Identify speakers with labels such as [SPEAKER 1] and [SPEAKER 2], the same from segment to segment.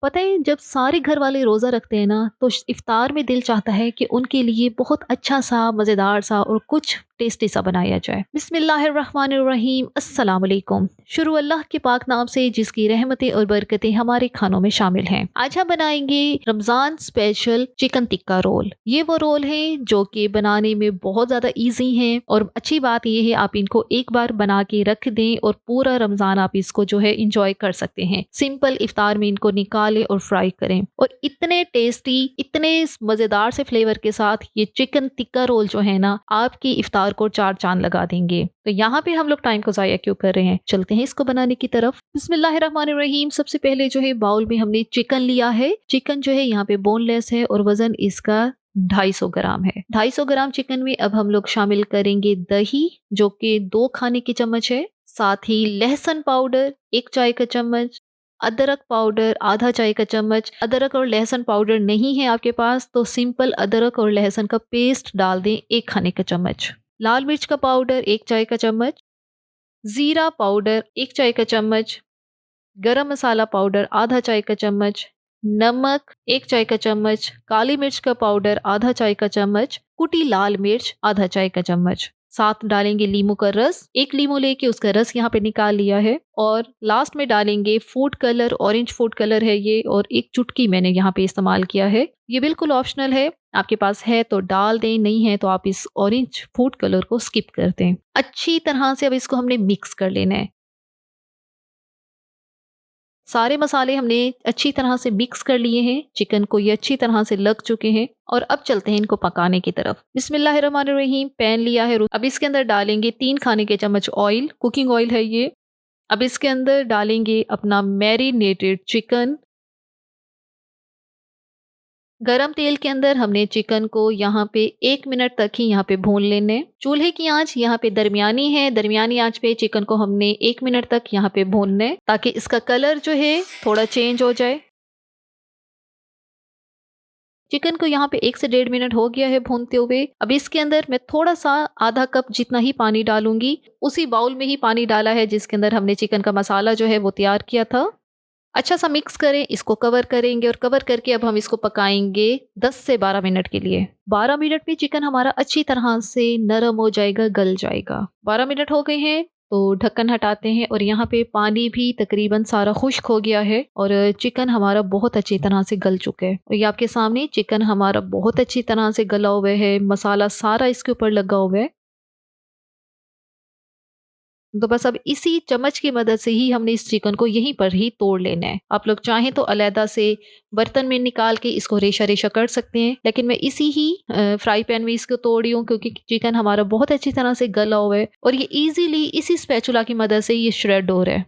[SPEAKER 1] पता है जब सारे घर वाले रोज़ा रखते हैं ना तो इफ्तार में दिल चाहता है कि उनके लिए बहुत अच्छा सा मज़ेदार सा और कुछ टेस्टी सा बनाया जाए। बिस्मिल्लाहिर्रहमानिर्रहीम, अस्सलाम वालेकुम। शुरू अल्लाह के पाक नाम से जिसकी रहमतें और बरकतें हमारे खानों में शामिल हैं। आज हम बनाएंगे Ramzan special chicken tikka roll. ये वो रोल है जो कि बनाने में बहुत ज़्यादा ईजी हैं और अच्छी बात यह है आप इनको एक बार बना के रख दें और पूरा रमज़ान आप इसको जो है इंजॉय कर सकते हैं। सिंपल इफ्तार में इनको निकालें और फ्राई करें और इतने टेस्टी, इतने मज़ेदार से फ्लेवर के साथ ये चिकन टिक्का रोल जो है ना आपकी इफ्तार को चार चांद लगा देंगे। तो यहाँ पे हम लोग टाइम को जाया क्यों कर रहे हैं, चलते हैं इसको बनाने की तरफ। बिस्मिल्लाहिर्रहमानिर्रहीम। सबसे पहले जो है बाउल में हमने चिकन लिया है। चिकन जो है यहाँ पे बोनलेस है और वजन इसका 250 ग्राम है। 250 ग्राम चिकन में अब हम लोग शामिल करेंगे दही जो कि 2 खाने के चम्मच है, साथ ही लहसुन पाउडर 1 चाय का चम्मच, अदरक पाउडर आधा चाय का चम्मच। अदरक और लहसुन पाउडर नहीं है आपके पास तो सिंपल अदरक और लहसुन का पेस्ट डाल दें 1 खाने का चम्मच। लाल मिर्च का पाउडर 1 चाय का चम्मच, जीरा पाउडर 1 चाय का चम्मच, गरम मसाला पाउडर आधा चाय का चम्मच, नमक 1 चाय का चम्मच, काली मिर्च का पाउडर आधा चाय का चम्मच, कुटी लाल मिर्च आधा चाय का चम्मच। साथ डालेंगे लीमू का रस, 1 लीमू लेके उसका रस यहाँ पे निकाल लिया है। और लास्ट में डालेंगे food colour, orange food colour है ये और 1 चुटकी मैंने यहाँ पे इस्तेमाल किया है। ये बिल्कुल ऑप्शनल है, आपके पास है तो डाल दें, नहीं है तो आप इस ऑरेंज फूड कलर को स्किप कर दें। अच्छी तरह से अब इसको हमने मिक्स कर लेना है। सारे मसाले हमने अच्छी तरह से मिक्स कर लिए हैं, चिकन को ये अच्छी तरह से लग चुके हैं और अब चलते हैं इनको पकाने की तरफ। बिस्मिल्लाहिर्रहमानिर्रहीम। पैन लिया है, अब इसके अंदर डालेंगे 3 खाने के चम्मच ऑयल, कुकिंग ऑयल है ये। अब इसके अंदर डालेंगे अपना मैरिनेटेड चिकन। गरम तेल के अंदर हमने चिकन को यहाँ पे 1 मिनट तक ही यहाँ पे भून लेने। चूल्हे की आंच यहाँ पे दरमियानी है, दरमियानी आंच पे चिकन को हमने 1 मिनट तक यहाँ पे भूनने ताकि इसका कलर जो है थोड़ा चेंज हो जाए। चिकन को यहाँ पे 1 से 1.5 मिनट हो गया है भूनते हुए। अब इसके अंदर मैं थोड़ा सा आधा कप जितना ही पानी डालूंगी। उसी बाउल में ही पानी डाला है जिसके अंदर हमने चिकन का मसाला जो है वो तैयार किया था। अच्छा सा मिक्स करें, इसको कवर करेंगे और कवर करके अब हम इसको पकाएंगे 10 से 12 मिनट के लिए। 12 मिनट में चिकन हमारा अच्छी तरह से नरम हो जाएगा, गल जाएगा। 12 मिनट हो गए हैं तो ढक्कन हटाते हैं और यहाँ पे पानी भी तकरीबन सारा खुश्क हो गया है और चिकन हमारा बहुत अच्छी तरह से गल चुका है। और ये आपके सामने चिकन हमारा बहुत अच्छी तरह से गला हुआ है, मसाला सारा इसके ऊपर लगा हुआ है। तो बस अब इसी चम्मच की मदद से ही हमने इस चिकन को यहीं पर ही तोड़ लेना है। आप लोग चाहें तो अलहदा से बर्तन में निकाल के इसको रेशा रेशा कर सकते हैं, लेकिन मैं इसी ही फ्राई पैन में इसको तोड़ी हूँ क्योंकि चिकन हमारा बहुत अच्छी तरह से गला हुआ है और ये इजीली इसी स्पैचुला की मदद से ये श्रेड हो रहा है।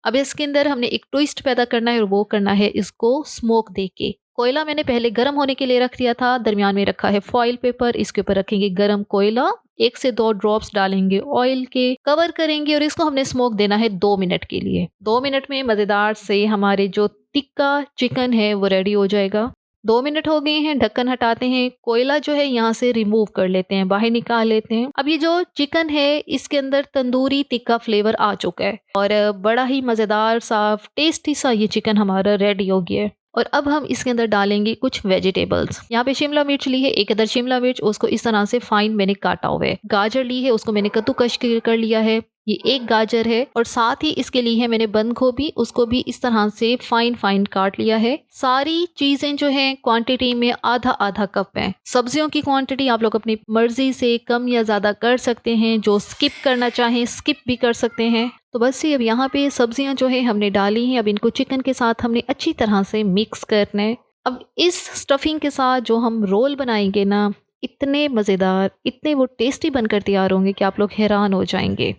[SPEAKER 1] अब इसके अंदर हमने एक ट्विस्ट पैदा करना है और वो करना है इसको स्मोक दे के। कोयला मैंने पहले गर्म होने के लिए रख दिया था, दरमियान में रखा है फॉइल पेपर, इसके ऊपर रखेंगे गर्म कोयला, 1 से 2 ड्रॉप्स डालेंगे ऑयल के, कवर करेंगे और इसको हमने स्मोक देना है 2 मिनट के लिए। 2 मिनट में मज़ेदार से हमारे जो टिक्का चिकन है वो रेडी हो जाएगा। 2 मिनट हो गए हैं, ढक्कन हटाते हैं, कोयला जो है यहाँ से रिमूव कर लेते हैं, बाहर निकाल लेते हैं। अब ये जो चिकन है इसके अंदर तंदूरी टिक्का फ्लेवर आ चुका है और बड़ा ही मज़ेदार सा टेस्टी सा ये चिकन हमारा रेडी हो गया है। और अब हम इसके अंदर डालेंगे कुछ वेजिटेबल्स। यहाँ पे शिमला मिर्च ली है, 1 अदर शिमला मिर्च, उसको इस तरह से फाइन मैंने काटा हुआ है। गाजर ली है, उसको मैंने कद्दूकश कर लिया है, ये 1 गाजर है। और साथ ही इसके लिए है मैंने बंद गोभी, उसको भी इस तरह से फाइन फाइन काट लिया है। सारी चीजें जो है क्वांटिटी में आधा आधा कप है। सब्जियों की क्वांटिटी आप लोग अपनी मर्जी से कम या ज्यादा कर सकते हैं, जो स्किप करना चाहें स्किप भी कर सकते हैं। तो बस ये अब यहाँ पे सब्जियां जो है हमने डाली हैं, अब इनको चिकन के साथ हमने अच्छी तरह से मिक्स करना है। अब इस स्टफिंग के साथ जो हम रोल बनाएंगे ना, इतने मज़ेदार, इतने वो टेस्टी बनकर तैयार होंगे कि आप लोग हैरान हो जाएंगे।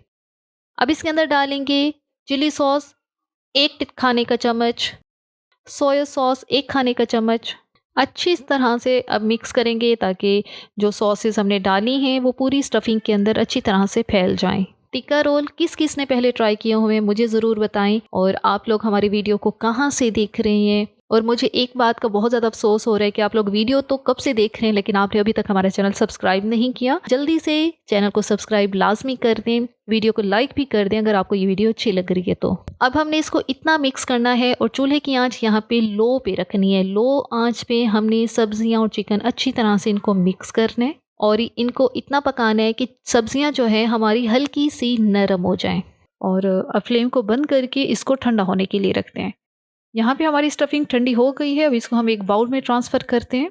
[SPEAKER 1] अब इसके अंदर डालेंगे चिली सॉस 1 खाने का चम्मच, सोया सॉस 1 खाने का चम्मच। अच्छी इस तरह से अब मिक्स करेंगे ताकि जो सॉसेस हमने डाली हैं वो पूरी स्टफिंग के अंदर अच्छी तरह से फैल जाएं। टिक्का रोल किस किस ने पहले ट्राई किए हुए मुझे ज़रूर बताएं और आप लोग हमारी वीडियो को कहाँ से देख रहे हैं और मुझे एक बात का बहुत ज़्यादा अफ़सोस हो रहा है कि आप लोग वीडियो तो कब से देख रहे हैं, लेकिन आपने अभी तक हमारा चैनल सब्सक्राइब नहीं किया। जल्दी से चैनल को सब्सक्राइब लाज़मी कर दें, वीडियो को लाइक भी कर दें अगर आपको ये वीडियो अच्छी लग रही है तो। अब हमने इसको इतना मिक्स करना है और चूल्हे की आँच यहाँ पे लो पे रखनी है। लो आँच पे हमने सब्जियाँ और चिकन अच्छी तरह से इनको मिक्स करना है और इनको इतना पकाना है कि सब्जियाँ जो है हमारी हल्की सी नरम हो जाएँ। और अब फ्लेम को बंद करके इसको ठंडा होने के लिए रखते हैं। यहाँ पे हमारी स्टफिंग ठंडी हो गई है। अब इसको हम एक बाउल में ट्रांसफ़र करते हैं।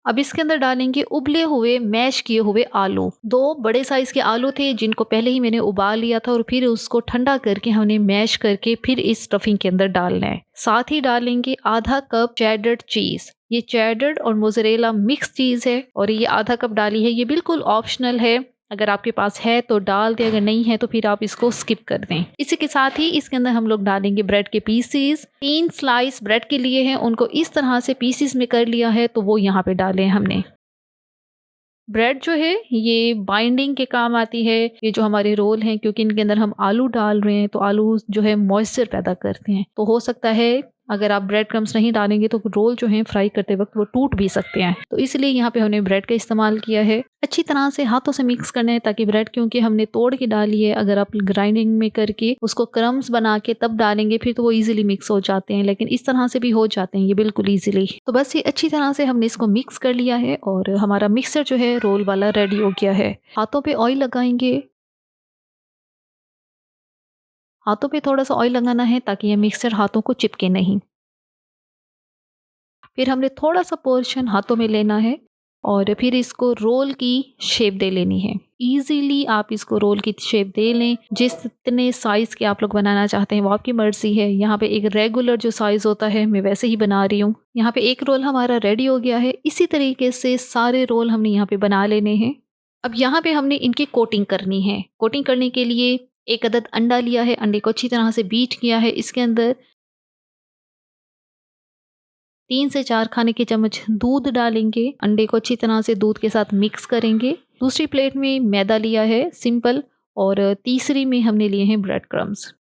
[SPEAKER 1] अब इसके अंदर डालेंगे उबले हुए मैश किए हुए आलू। 2 बड़े साइज़ के आलू थे जिनको पहले ही मैंने उबाल लिया था और फिर उसको ठंडा करके हमने मैश करके फिर इस स्टफिंग के अंदर डालना है। साथ ही डालेंगे आधा कप चेडर चीज़। ये चेडर और मोज़रेला मिक्स चीज़ है और ये आधा कप डाली है। ये बिल्कुल ऑप्शनल है, अगर आपके पास है तो डाल दें, अगर नहीं है तो फिर आप इसको स्किप कर दें। इसी के साथ ही इसके अंदर हम लोग डालेंगे ब्रेड के पीसेस। 3 स्लाइस ब्रेड के लिए हैं, उनको इस तरह से पीसेस में कर लिया है तो वो यहाँ पे डाले हैं हमने। ब्रेड जो है ये बाइंडिंग के काम आती है। ये जो हमारे रोल हैं, क्योंकि इनके अंदर हम आलू डाल रहे हैं तो आलू जो है मॉइस्चर पैदा करते हैं, तो हो सकता है अगर आप ब्रेड क्रम्स नहीं डालेंगे तो रोल जो हैं फ्राई करते वक्त वो टूट भी सकते हैं। तो इसलिए यहाँ पे हमने ब्रेड का इस्तेमाल किया है। अच्छी तरह से हाथों से मिक्स करना है ताकि ब्रेड, क्योंकि हमने तोड़ के डाली है, अगर आप ग्राइंडिंग में करके उसको क्रम्स बना के तब डालेंगे फिर तो वो ईजिली मिक्स हो जाते हैं, लेकिन इस तरह से भी हो जाते हैं ये बिल्कुल ईजिली। तो बस ये अच्छी तरह से हमने इसको मिक्स कर लिया है और हमारा मिक्सर जो है रोल वाला रेडी हो गया है। हाथों पे ऑयल लगाएंगे। हाथों पे थोड़ा सा ऑयल लगाना है ताकि ये मिक्सचर हाथों को चिपके नहीं। फिर हमने थोड़ा सा पोर्शन हाथों में लेना है और फिर इसको रोल की शेप दे लेनी है। ईज़िली आप इसको रोल की शेप दे लें। जितने साइज़ के आप लोग बनाना चाहते हैं वो आपकी मर्ज़ी है। यहाँ पे एक रेगुलर जो साइज़ होता है मैं वैसे ही बना रही हूँ। यहाँ पे एक रोल हमारा रेडी हो गया है। इसी तरीके से सारे रोल हमने यहाँ पे बना लेने हैं। अब यहाँ पे हमने इनकी कोटिंग करनी है। कोटिंग करने के लिए एक अदद अंडा लिया है, अंडे को अच्छी तरह से बीट किया है। इसके अंदर 3 से 4 खाने के चम्मच दूध डालेंगे। अंडे को अच्छी तरह से दूध के साथ मिक्स करेंगे। दूसरी प्लेट में मैदा लिया है सिंपल और तीसरी में हमने लिए हैं ब्रेड क्रम्स।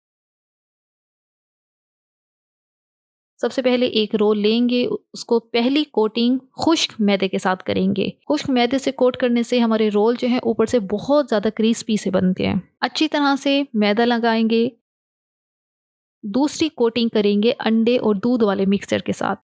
[SPEAKER 1] सबसे पहले एक रोल लेंगे, उसको पहली कोटिंग खुश्क मैदे के साथ करेंगे। खुश्क मैदे से कोट करने से हमारे रोल जो है ऊपर से बहुत ज़्यादा क्रिस्पी से बनते हैं। अच्छी तरह से मैदा लगाएंगे। दूसरी कोटिंग करेंगे अंडे और दूध वाले मिक्सचर के साथ।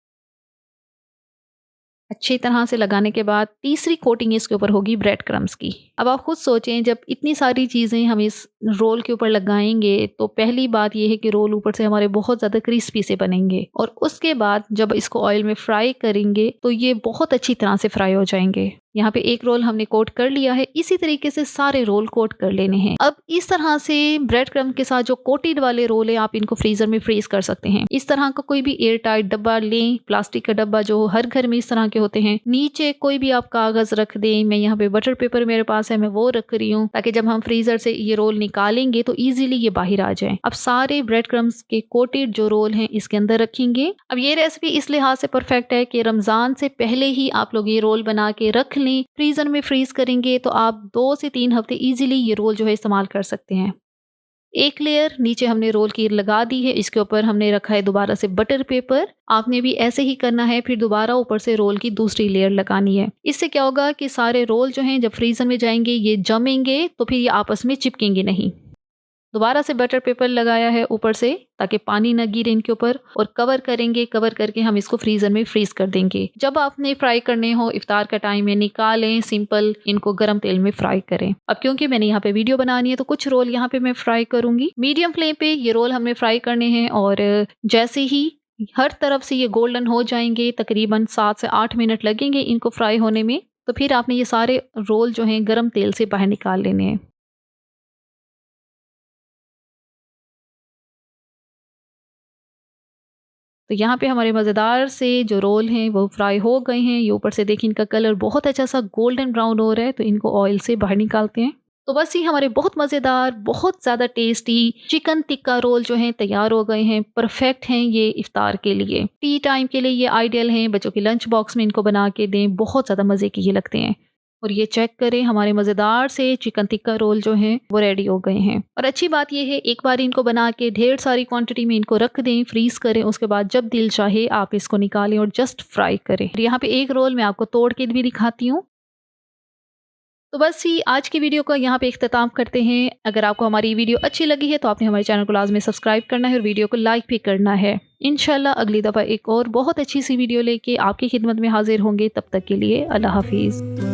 [SPEAKER 1] अच्छी तरह से लगाने के बाद तीसरी कोटिंग इसके ऊपर होगी ब्रेड क्रम्स की। अब आप खुद सोचें, जब इतनी सारी चीज़ें हम इस रोल के ऊपर लगाएंगे तो पहली बात यह है कि रोल ऊपर से हमारे बहुत ज़्यादा क्रिस्पी से बनेंगे और उसके बाद जब इसको ऑयल में फ्राई करेंगे तो ये बहुत अच्छी तरह से फ्राई हो जाएंगे। यहाँ पे एक रोल हमने कोट कर लिया है। इसी तरीके से सारे रोल कोट कर लेने हैं। अब इस तरह से ब्रेड क्रम्ब के साथ जो कोटेड वाले रोल है आप इनको फ्रीजर में फ्रीज कर सकते हैं। इस तरह का कोई भी एयर टाइट डब्बा लें, प्लास्टिक का डब्बा जो हर घर में इस तरह के होते हैं। नीचे कोई भी आप कागज रख दें। मैं यहाँ पे बटर पेपर मेरे पास है, मैं वो रख रही हूँ ताकि जब हम फ्रीजर से ये रोल निकालेंगे तो ईजिली ये बाहर आ जाए। अब सारे ब्रेड क्रम्स के कोटेड जो रोल हैं इसके अंदर रखेंगे। अब ये रेसिपी इस लिहाज से परफेक्ट है कि रमजान से पहले ही आप लोग ये रोल बना के रख लें। फ्रीजर में फ्रीज करेंगे तो आप 2 से 3 हफ्ते इजीली ये रोल जो है इस्तेमाल कर सकते हैं। एक लेयर नीचे हमने रोल की लगा दी है। इसके ऊपर हमने रखा है दोबारा से बटर पेपर। आपने भी ऐसे ही करना है। फिर दोबारा ऊपर से रोल की दूसरी लेयर लगानी है। इससे क्या होगा कि सारे रोल जो हैं जब फ्रीजर में जाएंगे ये जमेंगे तो फिर ये आपस में चिपकेंगे नहीं। दोबारा से बटर पेपर लगाया है ऊपर से ताकि पानी न गिरे इनके ऊपर और कवर करेंगे। कवर करके हम इसको फ्रीजर में फ्रीज कर देंगे। जब आपने फ्राई करने हो इफ्तार का टाइम में निकालें, सिंपल इनको गर्म तेल में फ्राई करें। अब क्योंकि मैंने यहाँ पे वीडियो बनानी है तो कुछ रोल यहाँ पे मैं फ्राई करूंगी। मीडियम फ्लेम पे ये रोल हमने फ्राई करने हैं और जैसे ही हर तरफ से ये गोल्डन हो जाएंगे, तकरीबन 7 से 8 मिनट लगेंगे इनको फ्राई होने में, तो फिर आपने ये सारे रोल जो हैं गर्म तेल से बाहर निकाल लेने हैं। तो यहाँ पे हमारे मज़ेदार से जो रोल हैं वो फ्राई हो गए हैं। ये ऊपर से देखिए इनका कलर बहुत अच्छा सा गोल्डन ब्राउन हो रहा है। तो इनको ऑयल से बाहर निकालते हैं। तो बस ये हमारे बहुत मज़ेदार, बहुत ज़्यादा टेस्टी चिकन टिक्का रोल जो हैं तैयार हो गए हैं। परफेक्ट हैं ये इफ्तार के लिए, टी टाइम के लिए ये आइडियल हैं। बच्चों के लंच बॉक्स में इनको बना के दें, बहुत ज़्यादा मज़े के ये लगते हैं। और ये चेक करें हमारे मज़ेदार से चिकन टिक्का रोल जो हैं वो रेडी हो गए हैं। और अच्छी बात ये है, एक बार इनको बना के ढेर सारी क्वांटिटी में इनको रख दें, फ्रीज करें, उसके बाद जब दिल चाहे आप इसको निकालें और जस्ट फ्राई करें। यहाँ पे एक रोल मैं आपको तोड़ के भी दिखाती हूँ। तो बस ही आज की वीडियो का यहाँ पे इख्तिताम करते हैं। अगर आपको हमारी वीडियो अच्छी लगी है तो आपने हमारे चैनल को लाजमी सब्सक्राइब करना है और वीडियो को लाइक भी करना है। इंशाल्लाह अगली दफ़ा एक और बहुत अच्छी सी वीडियो लेके आपकी खिदमत में हाजिर होंगे। तब तक के लिए अल्लाह हाफिज़।